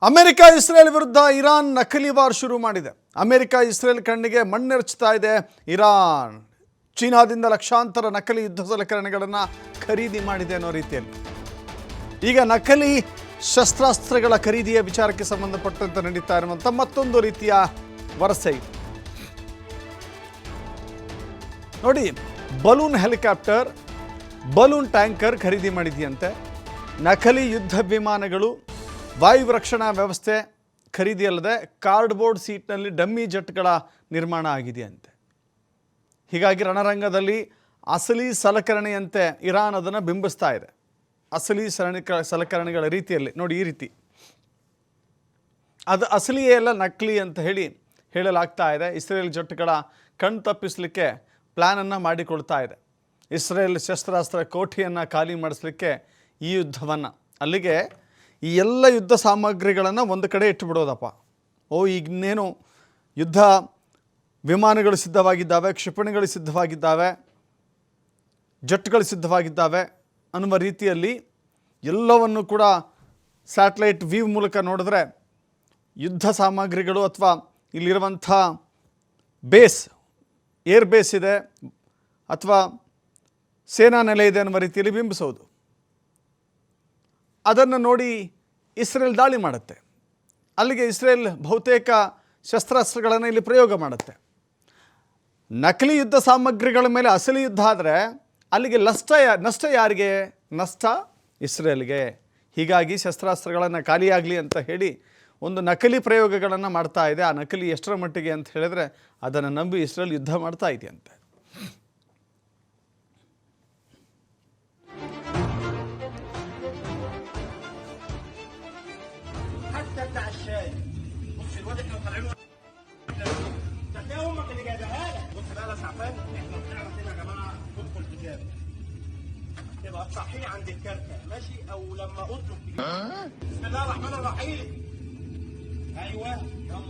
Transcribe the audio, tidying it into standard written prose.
America Israel ವಿರುದ್ಧ Iran ನಕಲಿ war ಶುರು ಮಾಡಿದೆ. ಅಮೆರಿಕ ಇಸ್ರೇಲ್ ಕಣ್ಣಿಗೆ ಮಣ್ಣೆರಚ್ತಾ ಇದೆ. ಇರಾನ್ ಚೀನಾದಿಂದ ಲಕ್ಷಾಂತರ ನಕಲಿ ಯುದ್ಧ ಸಲಕರಣೆಗಳನ್ನು ಖರೀದಿ ಮಾಡಿದೆ ಅನ್ನೋ ರೀತಿಯಲ್ಲಿ ಈಗ ನಕಲಿ ಶಸ್ತ್ರಾಸ್ತ್ರಗಳ ಖರೀದಿಯ ವಿಚಾರಕ್ಕೆ ಸಂಬಂಧಪಟ್ಟಂತೆ ನಡೀತಾ ಇರುವಂಥ ಮತ್ತೊಂದು ರೀತಿಯ ವರಸೆ ಇದೆ. ನೋಡಿ, ಬಲೂನ್ ಹೆಲಿಕಾಪ್ಟರ್, ಬಲೂನ್ ಟ್ಯಾಂಕರ್ ಖರೀದಿ ಮಾಡಿದೆಯಂತೆ. ನಕಲಿ ಯುದ್ಧ ವಿಮಾನಗಳು, ವಾಯು ರಕ್ಷಣಾ ವ್ಯವಸ್ಥೆ ಖರೀದಿಯಲ್ಲದೆ ಕಾರ್ಡ್ಬೋರ್ಡ್ ಸೀಟ್ನಲ್ಲಿ ಡಮ್ಮಿ ಜೆಟ್ಗಳ ನಿರ್ಮಾಣ ಆಗಿದೆಯಂತೆ. ಹೀಗಾಗಿ ರಣರಂಗದಲ್ಲಿ ಅಸಲಿ ಸಲಕರಣೆಯಂತೆ ಇರಾನ್ ಅದನ್ನು ಬಿಂಬಿಸ್ತಾ ಇದೆ. ಅಸಲಿ ಸಲಕರಣೆಗಳ ರೀತಿಯಲ್ಲಿ ನೋಡಿ, ಈ ರೀತಿ ಅದು ಅಸಲಿಯೇ ಎಲ್ಲ ನಕಲಿ ಅಂತ ಹೇಳಲಾಗ್ತಾ ಇದೆ. ಇಸ್ರೇಲ್ ಜೆಟ್ಗಳ ಕಣ್ಣು ತಪ್ಪಿಸಲಿಕ್ಕೆ ಪ್ಲ್ಯಾನನ್ನು ಮಾಡಿಕೊಳ್ತಾ ಇದೆ. ಇಸ್ರೇಲ್ ಶಸ್ತ್ರಾಸ್ತ್ರ ಕೋಠಿಯನ್ನು ಖಾಲಿ ಮಾಡಿಸ್ಲಿಕ್ಕೆ ಈ ಯುದ್ಧವನ್ನು, ಅಲ್ಲಿಗೆ ಈ ಎಲ್ಲ ಯುದ್ಧ ಸಾಮಗ್ರಿಗಳನ್ನು ಒಂದು ಕಡೆ ಇಟ್ಟುಬಿಡೋದಪ್ಪ. ಇನ್ನೇನು ಯುದ್ಧ ವಿಮಾನಗಳು ಸಿದ್ಧವಾಗಿದ್ದಾವೆ, ಕ್ಷಿಪಣಿಗಳು ಸಿದ್ಧವಾಗಿದ್ದಾವೆ, ಜೆಟ್ಗಳು ಸಿದ್ಧವಾಗಿದ್ದಾವೆ ಅನ್ನುವ ರೀತಿಯಲ್ಲಿ ಎಲ್ಲವನ್ನು ಕೂಡ ಸ್ಯಾಟಲೈಟ್ ವ್ಯೂ ಮೂಲಕ ನೋಡಿದ್ರೆ ಯುದ್ಧ ಸಾಮಗ್ರಿಗಳು ಅಥವಾ ಇಲ್ಲಿರುವಂಥ ಬೇಸ್, ಏರ್ ಬೇಸ್ ಇದೆ ಅಥವಾ ಸೇನಾ ನೆಲೆ ಇದೆ ಅನ್ನುವ ರೀತಿಯಲ್ಲಿ ಬಿಂಬಿಸೋದು. ಅದನ್ನು ನೋಡಿ ಇಸ್ರೇಲ್ ದಾಳಿ ಮಾಡುತ್ತೆ. ಅಲ್ಲಿಗೆ ಇಸ್ರೇಲ್ ಬಹುತೇಕ ಶಸ್ತ್ರಾಸ್ತ್ರಗಳನ್ನು ಇಲ್ಲಿ ಪ್ರಯೋಗ ಮಾಡುತ್ತೆ. ನಕಲಿ ಯುದ್ಧ ಸಾಮಗ್ರಿಗಳ ಮೇಲೆ ಅಸಲಿ ಯುದ್ಧ ಆದರೆ ಅಲ್ಲಿಗೆ ನಷ್ಟ ಯಾರಿಗೆ? ನಷ್ಟ ಇಸ್ರೇಲ್ಗೆ. ಹೀಗಾಗಿ ಶಸ್ತ್ರಾಸ್ತ್ರಗಳನ್ನು ಖಾಲಿಯಾಗಲಿ ಅಂತ ಹೇಳಿ ಒಂದು ನಕಲಿ ಪ್ರಯೋಗಗಳನ್ನು ಮಾಡ್ತಾ ಇದೆ. ಆ ನಕಲಿ ಎಷ್ಟರ ಮಟ್ಟಿಗೆ ಅಂತ ಹೇಳಿದ್ರೆ ಅದನ್ನು ನಂಬಿ ಇಸ್ರೇಲ್ ಯುದ್ಧ ಮಾಡ್ತಾ ಇದೆಯಂತೆ. بتاع الشاي بص الواد احنا طالعين تلاقي امك اللي جايبها لك. بص بقى يا سعفان، احنا بنعرف هنا يا جماعه ندخل كتاب يبقى تصحيه عند الكارته ماشي، او لما اطلب بسم الله الرحمن الرحيم. ايوه يلا.